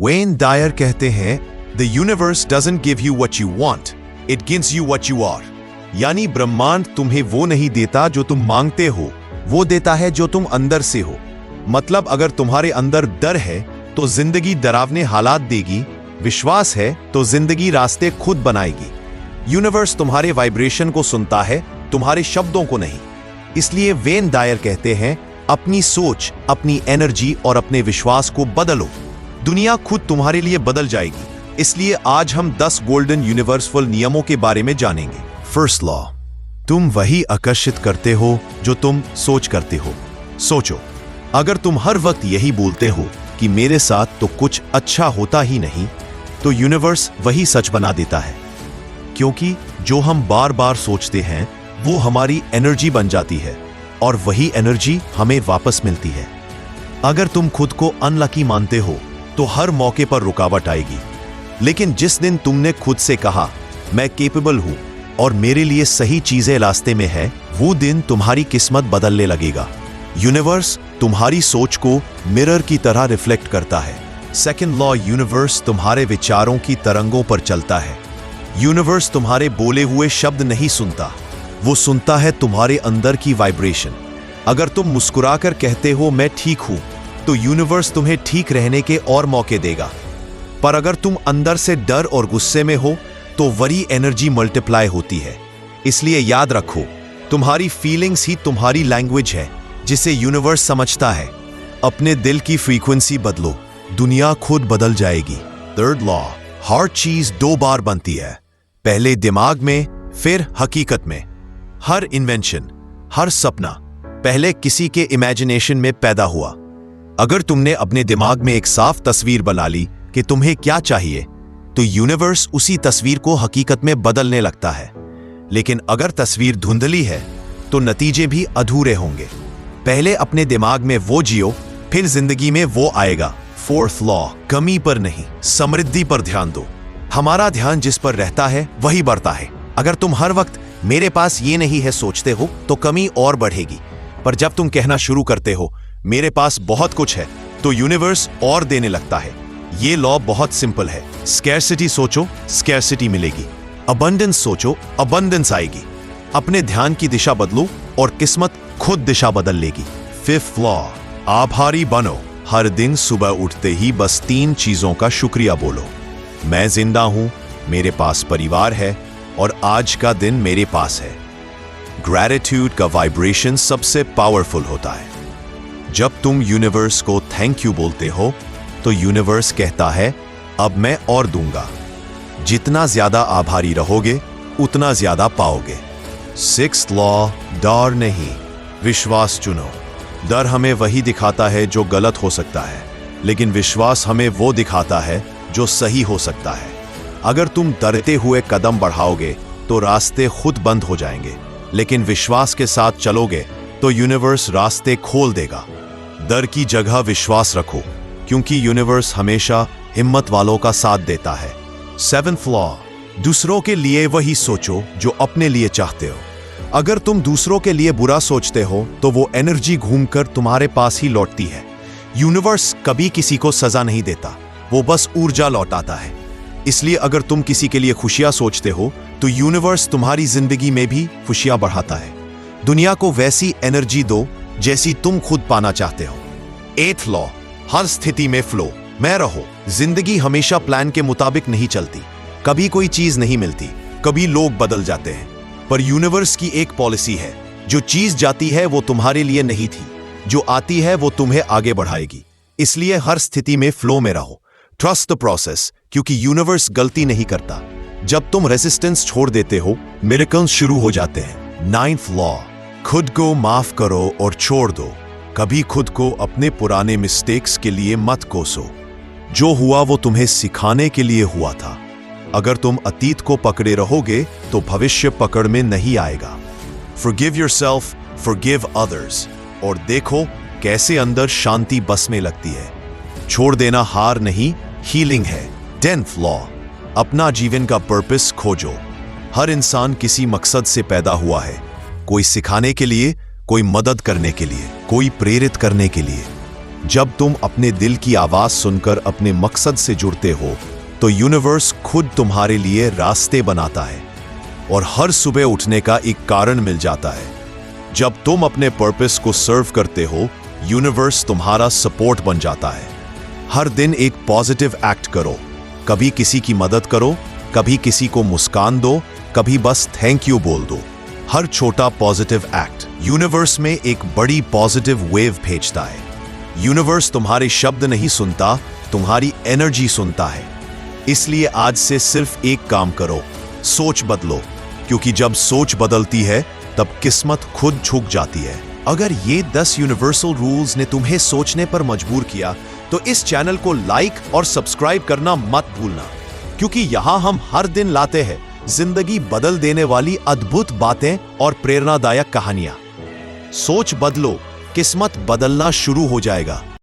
When Dyer कहते हैं, the universe doesn't give you what you want, it gives you what you are. यानी ब्रह्मांड तुम्हें वो नहीं देता जो तुम मांगते हो, वो देता है जो तुम अंदर से हो। मतलब अगर तुम्हारे अंदर डर है तो जिंदगी डरावने हालात देगी, विश्वास है तो जिंदगी रास्ते खुद बनाएगी। यूनिवर्स तुम्हारे वाइब्रेशन को सुनता है, तुम्हारे शब्दों को नहीं। इसलिए वेन डायर कहते हैं, अपनी सोच, अपनी एनर्जी और अपने विश्वास को बदलो, दुनिया खुद तुम्हारे लिए बदल जाएगी। इसलिए आज हम 10 गोल्डन यूनिवर्सल नियमों के बारे में जानेंगे। फर्स्ट लॉ, तुम वही आकर्षित करते हो जो तुम सोच करते हो। सोचो, अगर तुम हर वक्त यही बोलते हो कि मेरे साथ तो कुछ अच्छा होता ही नहीं, तो यूनिवर्स वही सच बना देता है। क्योंकि जो हम बार बार सोचते हैं वो हमारी एनर्जी बन जाती है और वही एनर्जी हमें वापस मिलती है। अगर तुम खुद को अनलकी मानते हो तो हर मौके पर रुकावट आएगी। लेकिन जिस दिन तुमने खुद से कहा, मैं केपेबल हूं और मेरे लिए सही चीजें रास्ते में है, वो दिन तुम्हारी किस्मत बदलने लगेगा। यूनिवर्स तुम्हारी सोच को मिरर की तरह रिफ्लेक्ट करता है। सेकंड लॉ, यूनिवर्स तुम्हारे विचारों की तरंगों पर चलता है। यूनिवर्स तुम्हारे बोले हुए शब्द नहीं सुनता, वो सुनता है तुम्हारे अंदर की वाइब्रेशन। अगर तुम मुस्कुराकर कहते हो मैं ठीक हूं, तो यूनिवर्स तुम्हें ठीक रहने के और मौके देगा। पर अगर तुम अंदर से डर और गुस्से में हो, तो वही एनर्जी मल्टीप्लाई होती है। इसलिए याद रखो, तुम्हारी फीलिंग्स ही तुम्हारी लैंग्वेज है जिसे यूनिवर्स समझता है। अपने दिल की फ्रीक्वेंसी बदलो, दुनिया खुद बदल जाएगी। थर्ड लॉ, हर चीज 2 बार बनती है, पहले दिमाग में फिर हकीकत में। हर इन्वेंशन, हर सपना पहले किसी के इमेजिनेशन में पैदा हुआ। अगर तुमने अपने दिमाग में एक साफ तस्वीर बना ली कि तुम्हें क्या चाहिए, तो यूनिवर्स उसी तस्वीर को हकीकत में बदलने लगता है। लेकिन अगर तस्वीर धुंधली है तो नतीजे भी अधूरे होंगे। पहले अपने दिमाग में वो जियो, फिर जिंदगी में वो आएगा। फोर्थ लॉ, कमी पर नहीं, समृद्धि पर ध्यान दो। हमारा ध्यान जिस पर रहता है वही बढ़ता है। अगर तुम हर वक्त मेरे पास ये नहीं है सोचते हो, तो कमी और बढ़ेगी। पर जब तुम कहना शुरू करते हो मेरे पास बहुत कुछ है, तो यूनिवर्स और देने लगता है। ये लॉ बहुत सिंपल है। स्कैर्सिटी सोचो, स्कैर्सिटी मिलेगी। अबंडेंस सोचो, अबंडेंस आएगी। अपने ध्यान की दिशा बदलो और किस्मत खुद दिशा बदल लेगी। फिफ्थ लॉ, आभारी बनो। हर दिन सुबह उठते ही बस 3 चीजों का शुक्रिया बोलो। मैं जिंदा हूं, मेरे पास परिवार है और आज का दिन मेरे पास है। ग्रैटिट्यूड का वाइब्रेशन सबसे पावरफुल होता है। जब तुम यूनिवर्स को थैंक यू बोलते हो, तो यूनिवर्स कहता है अब मैं और दूंगा। जितना ज्यादा आभारी रहोगे उतना ज्यादा पाओगे। सिक्स्थ लॉ, डर नहीं, विश्वास चुनो। डर हमें वही दिखाता है जो गलत हो सकता है, लेकिन विश्वास हमें वो दिखाता है जो सही हो सकता है। अगर तुम डरते हुए कदम बढ़ाओगे तो रास्ते खुद बंद हो जाएंगे, लेकिन विश्वास के साथ चलोगे तो यूनिवर्स रास्ते खोल देगा। डर की जगह विश्वास रखो, क्योंकि यूनिवर्स हमेशा हिम्मत वालों का साथ देता है। सेवेंथ लॉ, दूसरों के लिए वही सोचो जो अपने लिए चाहते हो। अगर तुम दूसरों के लिए बुरा सोचते हो तो वो एनर्जी घूमकर तुम्हारे पास ही लौटती है। यूनिवर्स कभी किसी को सजा नहीं देता, वो बस ऊर्जा लौटाता है। इसलिए अगर तुम किसी के लिए खुशियां सोचते हो तो यूनिवर्स तुम्हारी जिंदगी में भी खुशियां बढ़ाता है। दुनिया को वैसी एनर्जी दो जैसी तुम खुद पाना चाहते हो। एथ लॉ, हर स्थिति में फ्लो में रहो। जिंदगी हमेशा प्लान के मुताबिक नहीं चलती। कभी कोई चीज नहीं मिलती, कभी लोग बदल जाते हैं। पर यूनिवर्स की एक पॉलिसी है, जो चीज जाती है वो तुम्हारे लिए नहीं थी, जो आती है वो तुम्हें आगे बढ़ाएगी। इसलिए हर स्थिति में फ्लो में रहो। ट्रस्ट द प्रोसेस, क्योंकि यूनिवर्स गलती नहीं करता। जब तुम रेजिस्टेंस छोड़ देते हो, मिरेकल्स शुरू हो जाते हैं। नाइन्थ लॉ, खुद को माफ करो और छोड़ दो। कभी खुद को अपने पुराने मिस्टेक्स के लिए मत कोसो। जो हुआ वो तुम्हें सिखाने के लिए हुआ था। अगर तुम अतीत को पकड़े रहोगे तो भविष्य पकड़ में नहीं आएगा। Forgive yourself, forgive others, और देखो कैसे अंदर शांति बस में लगती है। छोड़ देना हार नहीं, हीलिंग है। 10th लॉ, अपना जीवन का पर्पस खोजो। हर इंसान किसी मकसद से पैदा हुआ है, कोई सिखाने के लिए, कोई मदद करने के लिए, कोई प्रेरित करने के लिए। जब तुम अपने दिल की आवाज सुनकर अपने मकसद से जुड़ते हो तो यूनिवर्स खुद तुम्हारे लिए रास्ते बनाता है और हर सुबह उठने का एक कारण मिल जाता है। जब तुम अपने पर्पस को सर्व करते हो, यूनिवर्स तुम्हारा सपोर्ट बन जाता है। हर दिन एक पॉजिटिव एक्ट करो, कभी किसी की मदद करो, कभी किसी को मुस्कान दो, कभी बस थैंक यू बोल दो। हर छोटा पॉजिटिव एक्ट यूनिवर्स में एक बड़ी पॉजिटिव वेव भेजता है। यूनिवर्स तुम्हारे शब्द नहीं सुनता, तुम्हारी एनर्जी सुनता है। इसलिए आज से सिर्फ एक काम करो, सोच बदलो, क्योंकि जब सोच बदलती है तब किस्मत खुद झुक जाती है। अगर ये 10 यूनिवर्सल रूल्स ने तुम्हें सोचने पर मजबूर किया तो इस चैनल को लाइक और सब्सक्राइब करना मत भूलना, क्योंकि यहां हम हर दिन लाते हैं जिंदगी बदल देने वाली अद्भुत बातें और प्रेरणादायक कहानियां। सोच बदलो, किस्मत बदलना शुरू हो जाएगा।